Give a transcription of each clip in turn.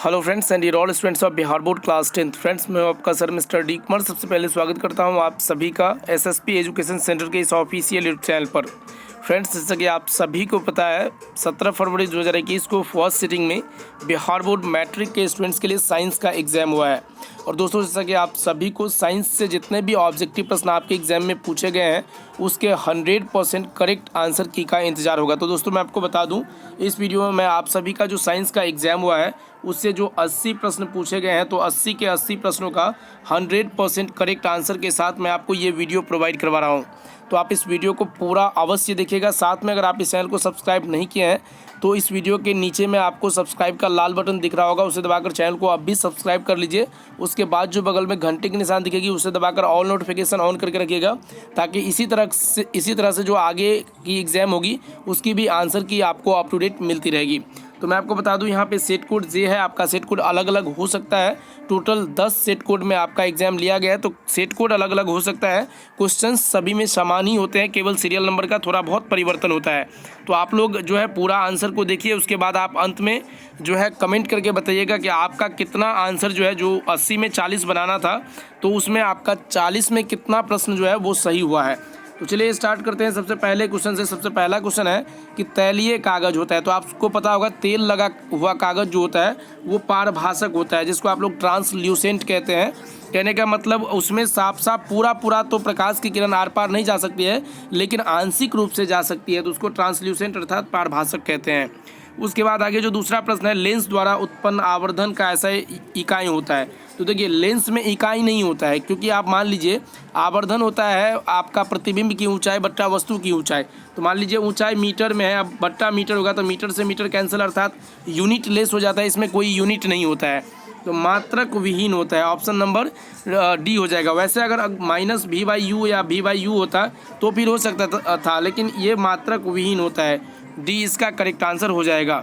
Hello friends and all students of Bihar board class 10th। Friends मैं आपका sir mister D Kumar सबसे पहले स्वागत करता हूं आप सभी का एसएसपी एजुकेशन सेंटर के इस ऑफिशियल यूट्यूब चैनल पर। फ्रेंड्स जैसा कि आप सभी को पता है 17 फरवरी 2021 को फर्स्ट सिटिंग में बिहार बोर्ड मैट्रिक के स्टूडेंट्स के लिए साइंस का एग्ज़ाम हुआ है। और दोस्तों जैसा कि आप सभी को साइंस से जितने भी ऑब्जेक्टिव प्रश्न आपके एग्जाम में पूछे गए हैं उसके 100% करेक्ट आंसर की का इंतजार होगा। तो दोस्तों मैं आपको बता दूं इस वीडियो में मैं आप सभी का जो साइंस का एग्ज़ाम हुआ है उससे जो 80 प्रश्न पूछे गए हैं तो 80 के 80 प्रश्नों का 100% करेक्ट आंसर के साथ मैं आपको ये वीडियो प्रोवाइड करवा रहा हूँ। तो आप इस वीडियो को पूरा अवश्य देखिएगा। साथ में अगर आप इस चैनल को सब्सक्राइब नहीं किए हैं तो इस वीडियो के नीचे में आपको सब्सक्राइब का लाल बटन दिख रहा होगा, उसे दबाकर चैनल को आप भी सब्सक्राइब कर लीजिए। उसके बाद जो बगल में घंटे की निशान दिखेगी उसे दबाकर ऑल नोटिफिकेशन ऑन करके रखिएगा ताकि इसी तरह से जो आगे की एग्ज़ाम होगी उसकी भी आंसर की आपको अप टू डेट मिलती रहेगी। तो मैं आपको बता दूं यहाँ पे सेट कोड जे है, आपका सेट कोड अलग अलग हो सकता है। टोटल 10 सेट कोड में आपका एग्जाम लिया गया है तो सेट कोड अलग अलग हो सकता है। क्वेश्चंस सभी में समान ही होते हैं, केवल सीरियल नंबर का थोड़ा बहुत परिवर्तन होता है। तो आप लोग जो है पूरा आंसर को देखिए, उसके बाद आप अंत में जो है कमेंट करके बताइएगा कि आपका कितना आंसर जो है, जो 80 में 40 बनाना था तो उसमें आपका 40 में कितना प्रश्न जो है वो सही हुआ है। तो चलिए स्टार्ट करते हैं सबसे पहले क्वेश्चन से। सबसे पहला क्वेश्चन है कि तैलीय कागज़ होता है, तो आपको पता होगा तेल लगा हुआ कागज़ जो होता है वो पारभासक होता है, जिसको आप लोग ट्रांसल्यूसेंट कहते हैं। कहने का मतलब उसमें साफ साफ पूरा तो प्रकाश की किरण आर पार नहीं जा सकती है, लेकिन आंशिक रूप से जा सकती है, तो उसको ट्रांसल्यूसेंट अर्थात पारभासक कहते हैं। उसके बाद आगे जो दूसरा प्रश्न है, लेंस द्वारा उत्पन्न आवर्धन का ऐसा इकाई होता है। तो देखिए लेंस में इकाई नहीं होता है, क्योंकि आप मान लीजिए आवर्धन होता है आपका प्रतिबिंब की ऊंचाई बट्टा वस्तु की ऊंचाई। तो मान लीजिए ऊंचाई मीटर में है, अब बट्टा मीटर होगा तो मीटर से मीटर कैंसिल अर्थात यूनिट लेस हो जाता है, इसमें कोई यूनिट नहीं होता है, तो मात्रक विहीन होता है। ऑप्शन नंबर डी हो जाएगा। वैसे अगर -v/u या v/u होता तो फिर हो सकता था, लेकिन ये मात्रक विहीन होता है, डी इसका करेक्ट आंसर हो जाएगा।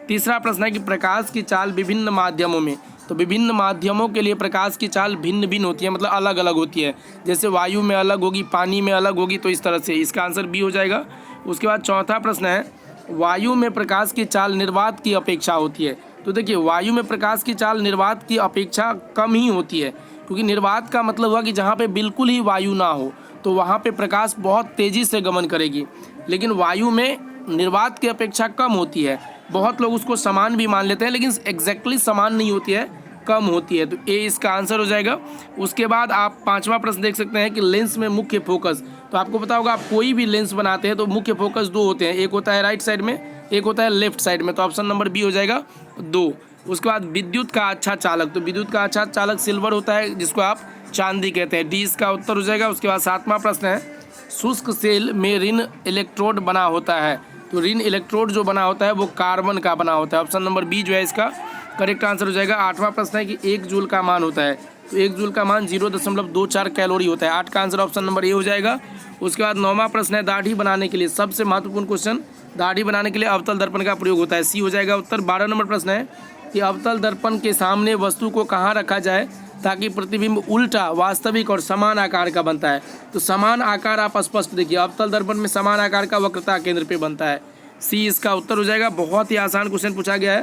तीसरा प्रश्न है कि प्रकाश की चाल विभिन्न माध्यमों में, तो विभिन्न माध्यमों के लिए प्रकाश की चाल भिन्न भिन्न होती है, मतलब अलग अलग होती है। जैसे वायु में अलग होगी, पानी में अलग होगी, तो इस तरह से इसका आंसर बी हो जाएगा। उसके बाद चौथा प्रश्न है वायु में प्रकाश की चाल निर्वात की अपेक्षा होती है। तो देखिए वायु में प्रकाश की चाल निर्वात की अपेक्षा कम ही होती है, क्योंकि निर्वात का मतलब हुआ कि जहाँ पे बिल्कुल ही वायु ना हो तो वहाँ पे प्रकाश बहुत तेज़ी से गमन करेगी, लेकिन वायु में निर्वात की अपेक्षा कम होती है। बहुत लोग उसको समान भी मान लेते हैं, लेकिन एग्जैक्टली समान नहीं होती है, कम होती है, तो ए इसका आंसर हो जाएगा। उसके बाद आप पांचवा प्रश्न देख सकते हैं कि लेंस में मुख्य फोकस, तो आपको पता होगा आप कोई भी लेंस बनाते हैं तो मुख्य फोकस दो होते हैं, एक होता है राइट साइड में, एक होता है लेफ्ट साइड में, तो ऑप्शन नंबर बी हो जाएगा 2। उसके बाद विद्युत का अच्छा चालक, तो विद्युत का अच्छा चालक सिल्वर होता है, जिसको आप चांदी कहते हैं, डी इसका उत्तर हो जाएगा। उसके बाद सातवां प्रश्न है शुष्क सेल में ऋण इलेक्ट्रोड बना होता है, तो ऋण इलेक्ट्रोड जो बना होता है वो कार्बन का बना होता है, ऑप्शन नंबर बी जो है इसका करेक्ट आंसर हो जाएगा। आठवां प्रश्न है कि 1 जूल का मान होता है, तो 1 जूल का मान 0.24 कैलोरी होता है, 8 का आंसर ऑप्शन नंबर ए हो जाएगा। उसके बाद 9वां प्रश्न है दाढ़ी बनाने के लिए, सबसे महत्वपूर्ण क्वेश्चन, दाढ़ी बनाने के लिए अवतल दर्पण का प्रयोग होता है, सी हो जाएगा उत्तर। 12 नंबर प्रश्न है कि अवतल दर्पण के सामने वस्तु को कहाँ रखा जाए ताकि प्रतिबिंब उल्टा वास्तविक और समान आकार का बनता है। तो समान आकार आप स्पष्ट देखिए, अवतल दर्पण में समान आकार का वक्रता केंद्र पे बनता है, सी इसका उत्तर हो जाएगा। बहुत ही आसान क्वेश्चन पूछा गया है।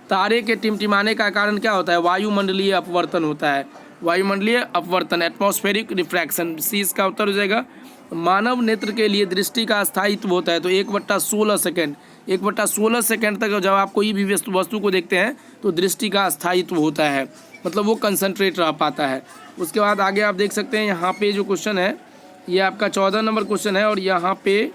तारे के टिमटिमाने का कारण क्या होता है, वायुमंडलीय अपवर्तन होता है, वायुमंडलीय अपवर्तन एटमॉस्फेरिक रिफ्रैक्शन, सी इसका उत्तर हो जाएगा। मानव नेत्र के लिए दृष्टि का स्थायित्व होता है, तो 1/16 सेकेंड, 1/16 सेकेंड तक जब आप कोई भी वस्तु को देखते हैं तो दृष्टि का स्थायित्व होता है, मतलब वो कंसंट्रेट रह पाता है। उसके बाद आगे आप देख सकते हैं यहाँ पे जो क्वेश्चन है ये आपका 14 नंबर क्वेश्चन है, और यहाँ पे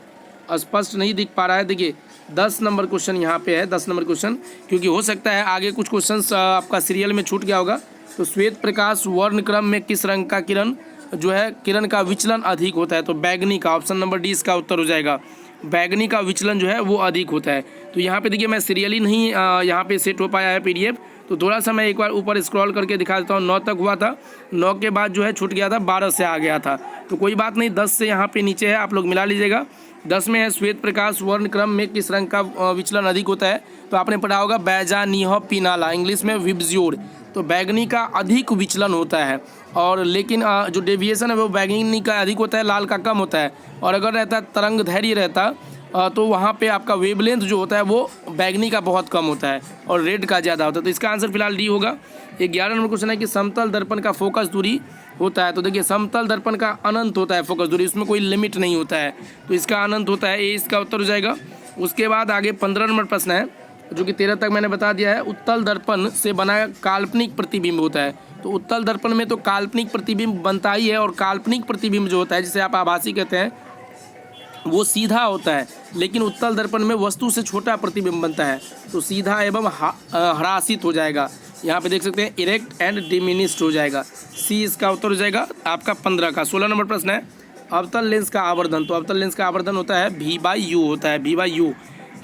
स्पष्ट नहीं दिख पा रहा है, देखिए 10 नंबर क्वेश्चन यहाँ पे है, 10 नंबर क्वेश्चन, क्योंकि हो सकता है आगे कुछ क्वेश्चन आपका सीरियल में छूट गया होगा। तो श्वेत प्रकाश वर्ण क्रम में किस रंग का किरण जो है किरण का विचलन अधिक होता है, तो बैगनी का, ऑप्शन नंबर डी इसका उत्तर हो जाएगा। बैगनी का विचलन जो है वो अधिक होता है। तो यहाँ पे देखिए मैं सीरियली नहीं यहाँ पे सेट हो पाया है PDF, तो थोड़ा सा मैं एक बार ऊपर स्क्रॉल करके दिखा देता हूँ। 9 तक हुआ था, 9 के बाद जो है छूट गया था, 12 से आ गया था, तो कोई बात नहीं, 10 से यहाँ पे नीचे है, आप लोग मिला लीजिएगा। 10 में है श्वेत प्रकाश वर्ण क्रम में किस रंग का विचलन अधिक होता है, तो आपने पढ़ा होगा बैजानियो पिनाला, इंग्लिश में विब्ज्योर, तो बैगनी का अधिक विचलन होता है, और लेकिन जो डेविएशन है वो बैगनी का अधिक होता है, लाल का कम होता है। और अगर रहता तरंग धैर्य रहता तो वहाँ पे आपका वेवलेंथ जो होता है वो बैगनी का बहुत कम होता है और रेड का ज़्यादा होता है। तो इसका आंसर फिलहाल डी होगा। 11 नंबर क्वेश्चन है कि समतल दर्पण का फोकस दूरी होता है। तो देखिए समतल दर्पण का अनंत होता है फोकस दूरी, उसमें कोई लिमिट नहीं होता है, तो इसका अनंत होता है, ए इसका उत्तर हो जाएगा। उसके बाद आगे 15 नंबर प्रश्न है जो कि 13 तक मैंने बता दिया है। उत्तल दर्पण से बना काल्पनिक प्रतिबिंब होता है। तो उत्तल दर्पण में तो काल्पनिक प्रतिबिंब बनता ही है, और काल्पनिक प्रतिबिंब जो होता है जिसे आप आभासी कहते हैं वो सीधा होता है, लेकिन उत्तल दर्पण में वस्तु से छोटा प्रतिबिंब बनता है, तो सीधा एवं ह्रासित हो जाएगा। यहाँ पे देख सकते हैं इरेक्ट एंड डिमिनिश्ड हो जाएगा। सी इसका उत्तर हो जाएगा आपका 15 का। 16 नंबर प्रश्न है अवतल लेंस का आवर्धन। तो अवतल लेंस का आवर्धन होता है V/U होता है, V/U।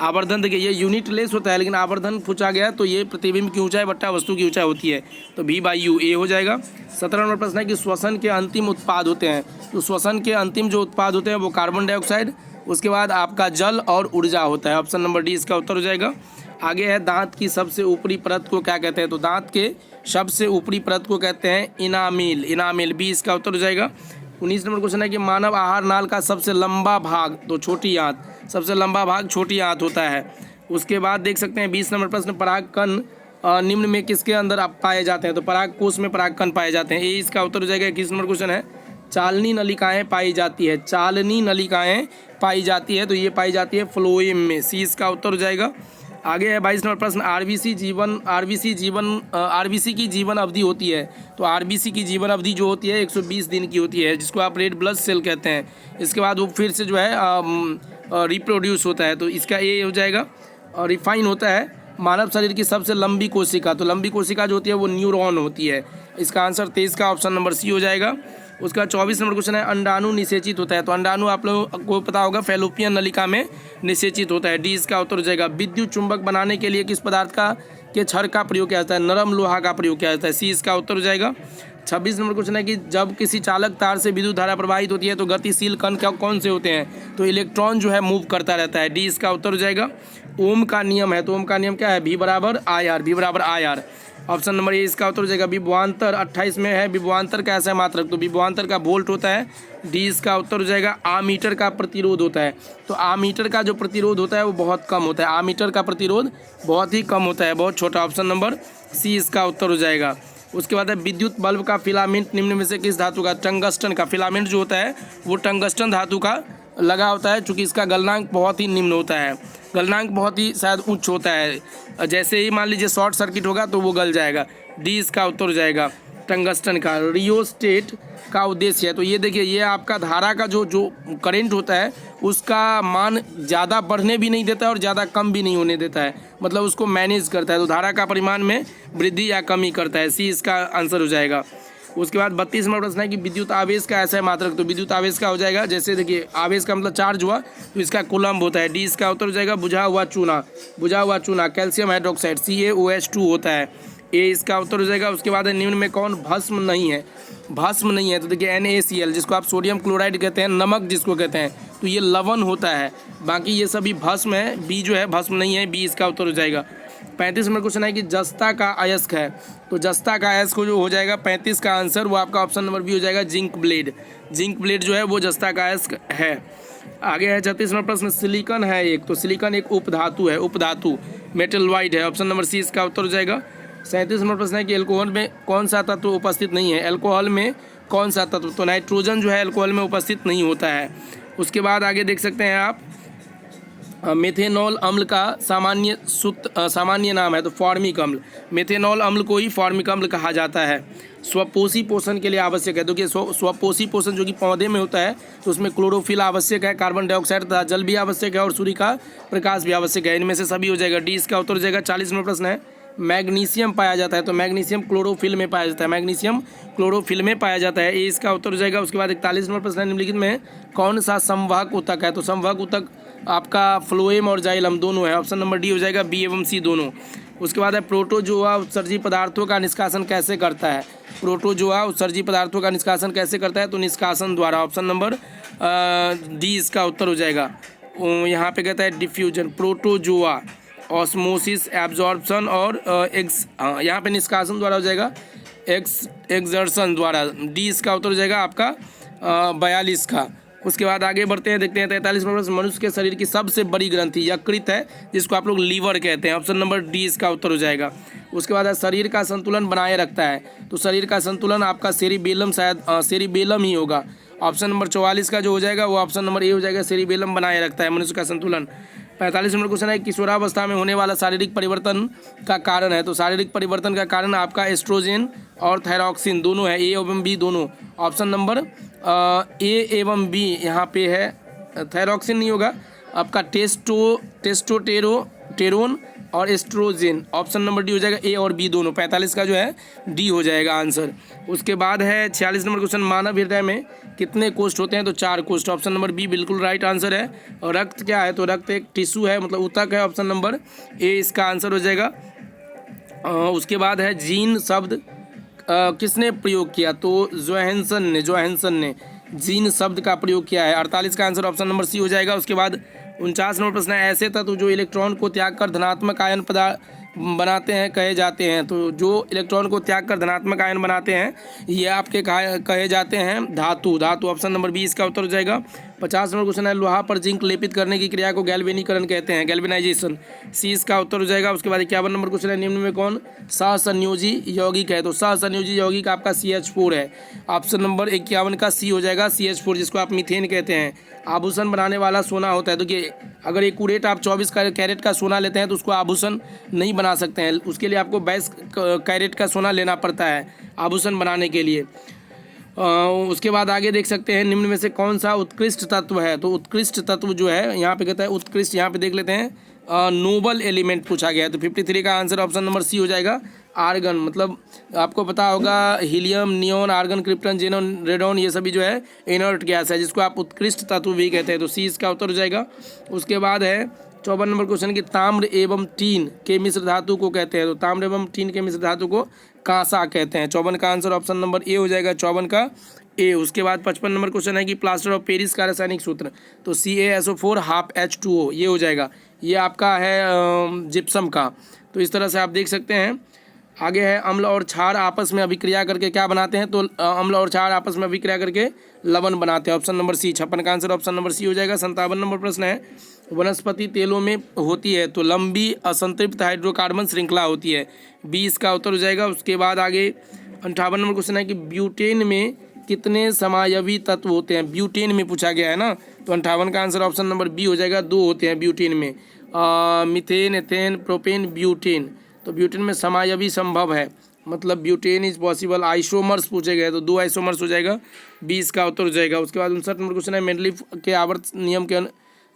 आवर्धन देखिए ये यूनिट लेंस होता है, लेकिन आवर्धन पूछा गया तो ये प्रतिबिंब की ऊंचाई बट्टा वस्तु की ऊंचाई होती है, तो V/U ए हो जाएगा। 17 नंबर प्रश्न है कि श्वसन के अंतिम उत्पाद होते हैं। तो श्वसन के अंतिम जो उत्पाद होते हैं वो कार्बन डाइऑक्साइड, उसके बाद आपका जल और ऊर्जा होता है। ऑप्शन नंबर डी इसका उत्तर हो जाएगा। आगे है दांत की सबसे ऊपरी परत को क्या कहते हैं। तो दांत के सबसे ऊपरी परत को कहते हैं इनामिल, इनामिल, बी इसका उत्तर हो जाएगा। 19 नंबर क्वेश्चन है कि मानव आहार नाल का सबसे लंबा भाग, तो छोटी आंत, सबसे लंबा भाग छोटी आंत होता है। उसके बाद देख सकते हैं 20 नंबर प्रश्न परागकण निम्न में किसके अंदर आप पाए जाते हैं। तो पराग कोश में परागकण पाए जाते हैं, ए इसका उत्तर हो जाएगा। 21 नंबर क्वेश्चन है चालनी नलिकाएं पाई जाती है, चालनी नलिकाएं पाई जाती है, तो ये पाई जाती है फ्लोएम में, सी इसका उत्तर हो जाएगा। आगे है 22 नंबर प्रश्न आरबीसी की जीवन अवधि होती है। तो आरबीसी की जीवन अवधि जो होती है 120 दिन की होती है, जिसको आप रेड ब्लड सेल कहते हैं। इसके बाद वो फिर से जो है रिप्रोड्यूस होता है, तो इसका ए हो जाएगा। और रिफाइन होता है मानव शरीर की सबसे लंबी कोशिका। तो लंबी कोशिका जो होती है वो न्यूरॉन होती है, इसका आंसर 23 का ऑप्शन नंबर सी हो जाएगा। उसका 24 नंबर क्वेश्चन है अंडाणु निषेचित होता है। तो अंडाणु आप लोगों को पता होगा फैलोपियन नलिका में निषेचित होता है, डी इसका उत्तर हो जाएगा। विद्युत चुंबक बनाने के लिए किस पदार्थ का के छड़ का प्रयोग किया जाता है। नरम लोहा का प्रयोग किया जाता है, सी इसका उत्तर हो जाएगा। 26 नंबर क्वेश्चन है कि जब किसी चालक तार से विद्युत धारा प्रवाहित होती है तो गतिशील कण क्या कौन से होते हैं। तो इलेक्ट्रॉन जो है मूव करता रहता है, डी इसका उत्तर हो जाएगा। ओम का नियम है, तो ओम का नियम क्या है, V = IR, V = IR। Option number ए इसका उत्तर हो जाएगा। विभवांतर 28 में है, विभवांतर का ऐसा मात्रक, तो विभवांतर का वोल्ट होता है, डी इसका उत्तर हो जाएगा। आमीटर का प्रतिरोध होता है। तो आमीटर का जो प्रतिरोध होता है वो बहुत कम होता है, आमीटर का प्रतिरोध बहुत ही कम होता है, बहुत छोटा। ऑप्शन नंबर सी इसका उत्तर हो जाएगा। उसके बाद है विद्युत बल्ब का फिलामेंट निम्न में से किस धातु का। टंगस्टन का फिलामेंट जो होता है वो टंगस्टन धातु का लगा होता है, चूँकि इसका गलनांक बहुत ही निम्न होता है, गलनांक बहुत ही शायद उच्च होता है। जैसे ही मान लीजिए शॉर्ट सर्किट होगा तो वो गल जाएगा, डी इसका उत्तर हो जाएगा। टंगस्टन का रियोस्टेट का उद्देश्य है, तो ये देखिए ये आपका धारा का जो करंट होता है उसका मान ज़्यादा बढ़ने भी नहीं देता है और ज़्यादा कम भी नहीं होने देता है, मतलब उसको मैनेज करता है, तो धारा का परिमाण में वृद्धि या कमी करता है, सी इसका आंसर हो जाएगा। उसके बाद 32 नंबर प्रश्न है कि विद्युत आवेश का ऐसा मात्रक। तो विद्युत आवेश का हो जाएगा, जैसे देखिए आवेश का मतलब चार्ज हुआ तो इसका कूलम्ब होता है, डी इसका उत्तर हो जाएगा। बुझा हुआ चूना कैल्शियम हाइड्रोक्साइड CaOH2 होता है, ए इसका उत्तर हो जाएगा। उसके बाद निम्न में कौन भस्म नहीं है, भस्म नहीं है, तो देखिए NaCl जिसको आप सोडियम क्लोराइड कहते हैं, नमक जिसको कहते हैं, तो ये लवण होता है, बाकी ये सभी भस्म है, बी जो है भस्म नहीं है, बी इसका उत्तर हो जाएगा। 35 नंबर क्वेश्चन है कि जस्ता का अयस्क है। तो जस्ता का अयस्क जो हो जाएगा 35 का आंसर वो आपका ऑप्शन नंबर बी हो जाएगा, जिंक ब्लेड। जिंक ब्लेड जो है वो जस्ता का अयस्क है। आगे है 36 नंबर प्रश्न सिलिकॉन है एक। तो सिलिकॉन एक उपधातु है, उपधातु मेटल वाइड है, ऑप्शन नंबर सी इसका उत्तर हो जाएगा। 37 नंबर प्रश्न है कि अल्कोहल में कौन सा तत्व उपस्थित नहीं है। अल्कोहल में कौन सा तत्व, तो नाइट्रोजन जो है अल्कोहल में उपस्थित नहीं होता है। उसके बाद आगे देख सकते हैं आप मेथेनॉल अम्ल का सामान्य नाम है, तो फॉर्मिक अम्ल। मेथेनॉल अम्ल को ही फॉर्मिक अम्ल कहा जाता है। स्वपोषी पोषण के लिए आवश्यक है, क्योंकि स्वपोषी पोषण जो कि पौधे में होता है तो उसमें क्लोरोफिल आवश्यक है, कार्बन डाइऑक्साइड तथा जल भी आवश्यक है और सूर्य का प्रकाश भी आवश्यक है, इनमें से सभी हो जाएगा, डी इसका उत्तर हो जाएगा। 40 नंबर प्रश्न है मैग्नीशियम पाया जाता है। तो मैग्नीशियम क्लोरोफिल में पाया जाता है, मैग्नीशियम क्लोरोफिल में पाया जाता है, ए इसका उत्तर हो जाएगा। उसके बाद 41 नंबर प्रश्न निम्नलिखित में कौन सा संवाहक ऊतक है। तो संवाहक ऊतक आपका फ्लोएम और जाइलम दोनों है, ऑप्शन नंबर डी हो जाएगा, बी एवं सी दोनों। उसके बाद है प्रोटोजोआ उत्सर्जी पदार्थों का निष्कासन कैसे करता है। प्रोटोजोआ उत्सर्जी पदार्थों का निष्कासन कैसे करता है, तो निष्कासन द्वारा, ऑप्शन नंबर डी इसका उत्तर हो जाएगा। यहाँ पे कहता है डिफ्यूजन, प्रोटोजोआ ऑस्मोसिस, एब्जॉर्प्शन और यहाँ पे निष्कासन द्वारा हो जाएगा, एक्सर्शन द्वारा, डी इसका उत्तर हो जाएगा आपका 42 का। उसके बाद आगे बढ़ते हैं, देखते हैं 43 नंबर प्रश्न, मनुष्य के शरीर की सबसे बड़ी ग्रंथि यकृत है, जिसको आप लोग लीवर कहते हैं। ऑप्शन नंबर डी इसका उत्तर हो जाएगा। उसके बाद शरीर का संतुलन बनाए रखता है, तो शरीर का संतुलन आपका सेरिबेलम, शायद सेरिबेलम ही होगा। ऑप्शन नंबर 44 का जो हो जाएगा वो ऑप्शन नंबर ए हो जाएगा, सेरिबेलम बनाए रखता है मनुष्य का संतुलन। 45 नंबर क्वेश्चन है, किशोरावस्था में होने वाला शारीरिक परिवर्तन का कारण है, तो शारीरिक परिवर्तन का कारण आपका एस्ट्रोजन और थायरॉक्सिन दोनों है, ए एवं बी दोनों। ऑप्शन नंबर ए एवं बी यहाँ पे है, थायरॉक्सिन नहीं होगा, आपका टेस्टोस्टेरोन और एस्ट्रोजन। ऑप्शन नंबर डी हो जाएगा, ए और बी दोनों। 45 का जो है डी हो जाएगा आंसर। उसके बाद है 46 नंबर क्वेश्चन, मानव हृदय में कितने कोष्ठ होते हैं, तो 4 कोष्ठ। ऑप्शन नंबर बी बिल्कुल राइट आंसर है। और रक्त क्या है, तो रक्त एक टिश्यू है, मतलब ऊतक है। ऑप्शन नंबर ए इसका आंसर हो जाएगा। उसके बाद है जीन शब्द किसने प्रयोग किया, तो जोहानसन ने जीन शब्द का प्रयोग किया है। 48 का आंसर ऑप्शन नंबर सी हो जाएगा। उसके बाद 49 नंबर प्रश्न है, ऐसे तत्व जो इलेक्ट्रॉन को त्याग कर धनात्मक आयन पदार्थ बनाते हैं कहे जाते हैं, तो जो इलेक्ट्रॉन को त्याग कर धनात्मक आयन बनाते हैं ये आपके कहे जाते हैं धातु। ऑप्शन नंबर बी इसका उत्तर हो जाएगा। 50 नंबर क्वेश्चन है, लोहा पर जिंक लेपित करने की क्रिया को गैल्वेनीकरण कहते हैं, गैल्वेनाइजेशन। सी इसका उत्तर हो जाएगा। उसके बाद 51 नंबर क्वेश्चन है, निम्न में कौन सहसंयोजी यौगिक है, तो सहसंयोजी यौगिक आपका CH4 है। ऑप्शन नंबर 51 का सी हो जाएगा, CH4, जिसको आप मीथेन कहते हैं। आभूषण बनाने वाला सोना होता है, तो कि अगर एक कुरेट आप 24 कैरेट का सोना लेते हैं तो उसको आभूषण नहीं बना सकते हैं, उसके लिए आपको 22 कैरेट का सोना लेना पड़ता है आभूषण बनाने के लिए। उसके बाद आगे देख सकते हैं, निम्न में से कौन सा उत्कृष्ट तत्व है, तो उत्कृष्ट तत्व जो है यहाँ पे कहता है उत्कृष्ट, यहाँ पे देख लेते हैं नोबल एलिमेंट पूछा गया है, तो 53 का आंसर ऑप्शन नंबर सी हो जाएगा, आर्गन। मतलब आपको पता होगा helium, neon, argon, krypton, xenon, radon ये सभी जो है इनर्ट गैस है, जिसको आप उत्कृष्ट तत्व भी कहते हैं, तो सी इसका उत्तर हो जाएगा। उसके बाद है 54 नंबर क्वेश्चन की, ताम्र एवं टीन के मिश्र धातु को कहते हैं, तो ताम्र एवं टीन के मिश्र धातु को कांसा कहते हैं। 54 का आंसर ऑप्शन नंबर ए हो जाएगा, 54 का ए। उसके बाद 55 नंबर क्वेश्चन है कि प्लास्टर ऑफ पेरिस का रासायनिक सूत्र, तो CaSO4 ½ H2O ये हो जाएगा, ये आपका है जिप्सम का। तो इस तरह से आप देख सकते हैं। आगे है, अम्ल और क्षार आपस में अभिक्रिया करके क्या बनाते हैं, तो अम्ल और क्षार आपस में अभिक्रिया करके लवण बनाते हैं। Option number C. 56 का आंसर ऑप्शन नंबर सी हो जाएगा। 57 नंबर प्रश्न है, वनस्पति तेलों में होती है, तो लंबी असंतृप्त हाइड्रोकार्बन श्रृंखला होती है, बी इसका उत्तर हो जाएगा। उसके बाद आगे 58 नंबर क्वेश्चन है कि ब्यूटेन में कितने समायवी तत्व होते हैं, ब्यूटेन में पूछा गया है ना, तो 58 का आंसर ऑप्शन नंबर बी हो जाएगा, 2 होते हैं ब्यूटेन में, मीथेन, एथेन, प्रोपेन, ब्यूटेन। तो ब्यूटेन में समायवी संभव है, मतलब ब्यूटेन इज पॉसिबल। आइसोमर्स पूछे गए तो 2 आइसोमर्स हो जाएगा, 20 का उत्तर हो जाएगा। उसके बाद 59 नंबर क्वेश्चन है, मेंडलीफ के आवर्त नियम के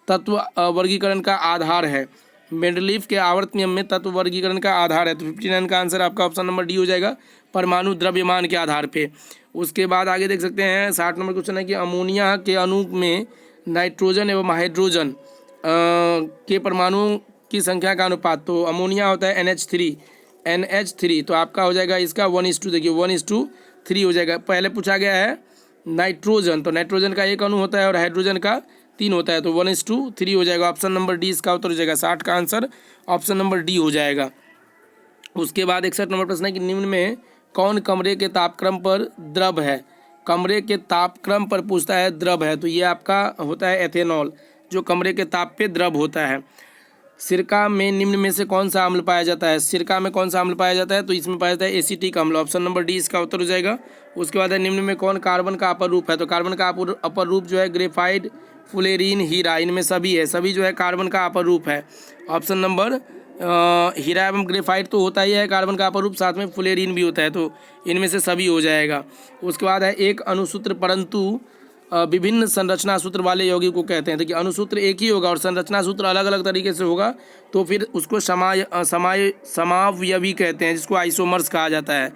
तत्व वर्गीकरण का आधार है, मेंडलीफ के आवर्त नियम में तत्व वर्गीकरण का आधार है, तो 59 का आंसर आपका ऑप्शन नंबर डी हो जाएगा, परमाणु द्रव्यमान के आधार पे। उसके बाद आगे देख सकते हैं 60 नंबर क्वेश्चन है कि अमोनिया के अणु में नाइट्रोजन एवं हाइड्रोजन के परमाणु की संख्या का अनुपात, तो अमोनिया होता है NH3, तो आपका हो जाएगा इसका 1:2, देखिए 1:3 हो जाएगा। पहले पूछा गया है नाइट्रोजन, तो नाइट्रोजन का 1 अणु होता है और हाइड्रोजन का 3 होता है, तो 1:3 हो जाएगा। ऑप्शन नंबर डी इसका उत्तर हो जाएगा। 60 का आंसर ऑप्शन नंबर डी हो जाएगा। उसके बाद 61 नंबर प्रश्न है कि निम्न में कौन कमरे के तापक्रम पर द्रव है, कमरे के तापक्रम पर पूछता है द्रव है, तो ये आपका होता है एथेनॉल, जो कमरे के ताप पे द्रव होता है। सिरका में निम्न में से कौन सा अम्ल पाया जाता है, सिरका में कौन सा अम्ल पाया जाता है, तो इसमें पाया जाता है एसिटिक अम्ल, ऑप्शन नंबर डी इसका उत्तर हो जाएगा। उसके बाद है निम्न में कौन कार्बन का अपर रूप है, तो कार्बन का अपर रूप जो है ग्रेफाइट, फुलेरीन, हीरा, इनमें सभी है, सभी जो है कार्बन का अपर रूप है। ऑप्शन नंबर हीरा एवं ग्रेफाइट तो होता ही है कार्बन का अपर रूप, साथ में फुलेरीन भी होता है, तो इनमें से सभी हो जाएगा। उसके बाद है एक अणुसूत्र परंतु विभिन्न संरचना सूत्र वाले यौगिक को कहते हैं, देखिए अणुसूत्र एक ही होगा और संरचना सूत्र अलग अलग तरीके से होगा, तो फिर उसको समावयवी कहते हैं, जिसको आइसोमर्स कहा जाता है।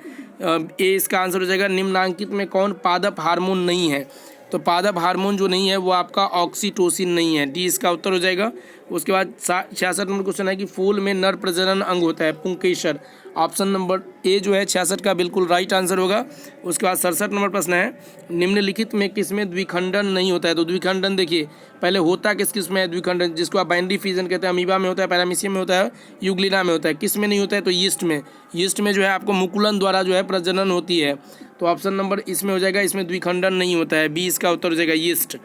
ए इसका आंसर हो जाएगा। निम्नांकित में कौन पादप हार्मोन नहीं है, तो पादप हार्मोन जो नहीं है वो आपका ऑक्सीटोसिन नहीं है, डी इसका उत्तर हो जाएगा। उसके बाद 66 नंबर क्वेश्चन है कि फूल में नर प्रजनन अंग होता है, पुंकेसर, ऑप्शन नंबर ए जो है 66 का बिल्कुल राइट आंसर होगा। उसके बाद 67 नंबर प्रश्न है, निम्नलिखित में किसमें द्विखंडन नहीं होता है, तो द्विखंडन देखिए पहले होता किस में है द्विखंडन, जिसको आप बाइनरी फिजन कहते हैं, अमीबा में होता है, पैरामीशियम में होता है, यूग्लिना में होता है, किस में नहीं होता है, तो यीस्ट में, यीस्ट में जो है आपको मुकुलन द्वारा जो है प्रजनन होती है, तो ऑप्शन नंबर इसमें हो जाएगा, इसमें द्विखंडन नहीं होता है, बी इसका उत्तर हो जाएगा यीस्ट।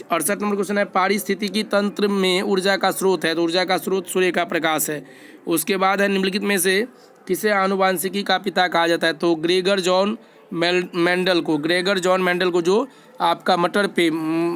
68 नंबर क्वेश्चन है पारिस्थितिकी तंत्र में ऊर्जा का स्रोत है, तो ऊर्जा का स्रोत सूर्य का प्रकाश है। उसके बाद है निम्नलिखित में से किसे आनुवांशिकी का पिता कहा जाता है, तो ग्रेगर जॉन मेंडल को जो आपका मटर पे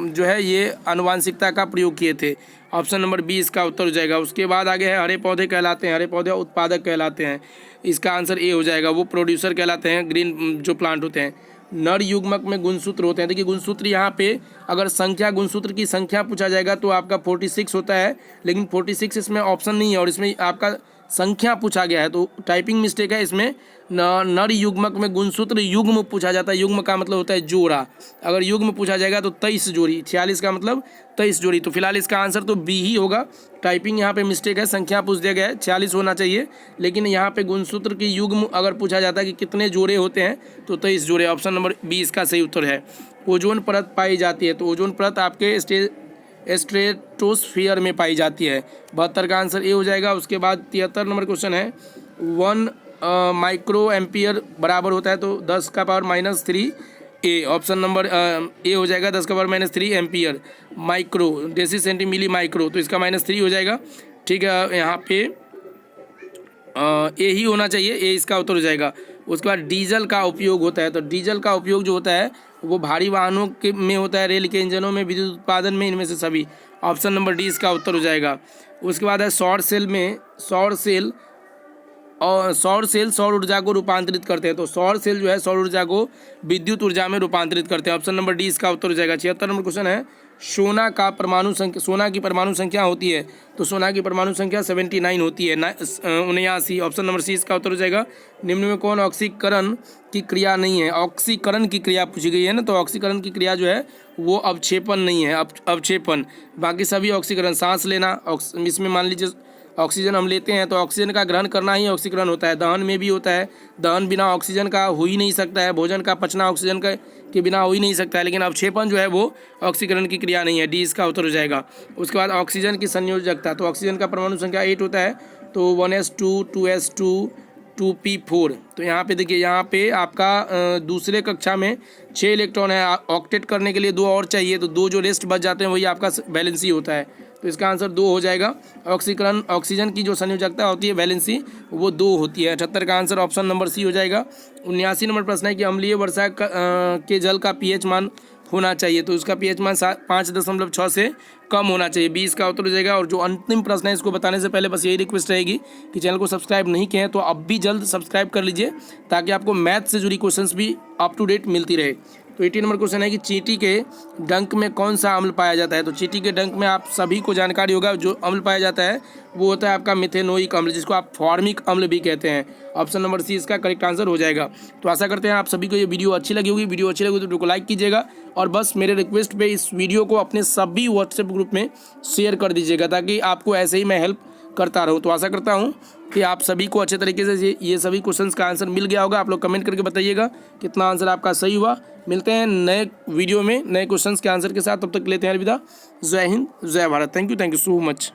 जो है ये आनुवांशिकता का प्रयोग किए थे। ऑप्शन नंबर 20 इसका उत्तर हो जाएगा। उसके बाद आगे है हरे पौधे कहलाते हैं, हरे पौधे उत्पादक कहलाते हैं, इसका आंसर ए हो जाएगा, वो प्रोड्यूसर कहलाते हैं, ग्रीन जो प्लांट होते हैं। नर युग्मक में गुणसूत्र होते हैं, देखिए गुणसूत्र यहाँ पे अगर संख्या गुणसूत्र की संख्या पूछा जाएगा तो आपका 46 होता है, लेकिन 46 इसमें ऑप्शन नहीं है और इसमें आपका संख्या पूछा गया है, तो टाइपिंग मिस्टेक है इसमें। नर युग्मक में गुणसूत्र युग्म पूछा जाता है, युग्म का मतलब होता है जोड़ा, अगर युग्म पूछा जाएगा तो 23 जोड़ी, 46 का मतलब 23 जोड़ी, तो फिलहाल इसका आंसर तो बी ही होगा। टाइपिंग यहाँ पे मिस्टेक है, संख्या पूछ दिया गया है, 46 होना चाहिए, लेकिन यहाँ पे गुणसूत्र की युग्म अगर पूछा जाता है कि कितने जोड़े होते हैं तो 23 जोड़े, ऑप्शन नंबर 20 का सही उत्तर है। ओजोन परत पाई जाती है, तो ओजोन परत आपके स्ट्रेटोस्फियर में पाई जाती है, 72 का आंसर ए हो जाएगा। उसके बाद 73 नंबर क्वेश्चन है 1 माइक्रो एम्पियर बराबर होता है तो 10 का power -3 A, option number A हो जाएगा, 10 का power -3 ampere micro, deci centi milli micro, तो इसका -3 हो जाएगा। ठीक है, यहाँ पे ए ही होना चाहिए, ए इसका उत्तर हो जाएगा। उसके बाद डीजल का उपयोग होता है, तो डीजल का उपयोग जो होता है वो भारी वाहनों के में होता है, रेल के इंजनों में, विद्युत उत्पादन में, इनमें से सभी, ऑप्शन नंबर डी इसका उत्तर हो जाएगा। उसके बाद है सौर सेल सौर ऊर्जा को रूपांतरित करते हैं, तो सौर सेल जो है सौर ऊर्जा को विद्युत ऊर्जा में रूपांतरित करते हैं, ऑप्शन नंबर डी इसका उत्तर हो जाएगा। 76 नंबर क्वेश्चन है सोना की परमाणु संख्या होती है, तो सोना की परमाणु संख्या 79 होती है, 79, ऑप्शन नंबर सी इसका उत्तर हो जाएगा। निम्न में कौन ऑक्सीकरण की क्रिया नहीं है, ऑक्सीकरण की क्रिया पूछी गई है ना, तो ऑक्सीकरण की क्रिया जो है वो अवक्षेपण नहीं है, अवक्षेपण, बाकी सभी ऑक्सीकरण, सांस लेना, इसमें मान लीजिए ऑक्सीजन हम लेते हैं तो ऑक्सीजन का ग्रहण करना ही ऑक्सीकरण होता है, दहन में भी होता है, दहन बिना ऑक्सीजन का हो ही नहीं सकता है, भोजन का पचना ऑक्सीजन के बिना हो ही नहीं सकता है, लेकिन अवक्षेपण जो है वो ऑक्सीकरण की क्रिया नहीं है, डी इसका उत्तर हो जाएगा। उसके बाद ऑक्सीजन की संयोजकता, तो ऑक्सीजन का परमाणु संख्या 8 होता है, तो 1s2 2s2 2p4, तो यहाँ पे देखिए, यहाँ पे आपका दूसरे कक्षा में 6 इलेक्ट्रॉन है, ऑक्टेट करने के लिए 2 और चाहिए, तो 2 जो रेस्ट बच जाते हैं वही आपका वैलेंसी होता है, तो इसका आंसर 2 हो जाएगा। ऑक्सीजन की जो संयोजकता होती है वैलेंसी वो 2 होती है, 78 का आंसर ऑप्शन नंबर सी हो जाएगा। 79 नंबर प्रश्न है कि अम्लीय वर्षा के जल का पीएच मान होना चाहिए, तो उसका पीएच मान 5.6 से कम होना चाहिए, 20 का उत्तर हो जाएगा। और जो अंतिम प्रश्न है इसको बताने से पहले बस यही रिक्वेस्ट रहेगी कि चैनल को सब्सक्राइब नहीं किए हैं तो अब भी जल्द सब्सक्राइब कर लीजिए ताकि आपको मैथ से जुड़ी क्वेश्चंस भी अप टू डेट मिलती रहे। तो 80 नंबर क्वेश्चन है कि चींटी के डंक में कौन सा अम्ल पाया जाता है, तो चींटी के डंक में आप सभी को जानकारी होगा, जो अम्ल पाया जाता है वो होता है आपका मिथेनोइक अम्ल, जिसको आप फॉर्मिक अम्ल भी कहते हैं, ऑप्शन नंबर सी इसका करेक्ट आंसर हो जाएगा। तो आशा करते हैं आप सभी को ये वीडियो अच्छी लगी होगी, वीडियो अच्छी लगी तो वीडियो को लाइक कीजिएगा और बस मेरे रिक्वेस्ट पे इस वीडियो को अपने सभी व्हाट्सएप ग्रुप में शेयर कर दीजिएगा ताकि आपको ऐसे ही मैं हेल्प करता रहूँ। तो आशा करता हूँ कि आप सभी को अच्छे तरीके से ये सभी क्वेश्चंस का आंसर मिल गया होगा। आप लोग कमेंट करके बताइएगा कितना आंसर आपका सही हुआ। मिलते हैं नए वीडियो में नए क्वेश्चंस के आंसर के साथ, तब तक लेते हैं अलविदा। जय हिंद, जय Bharat. Thank you so much.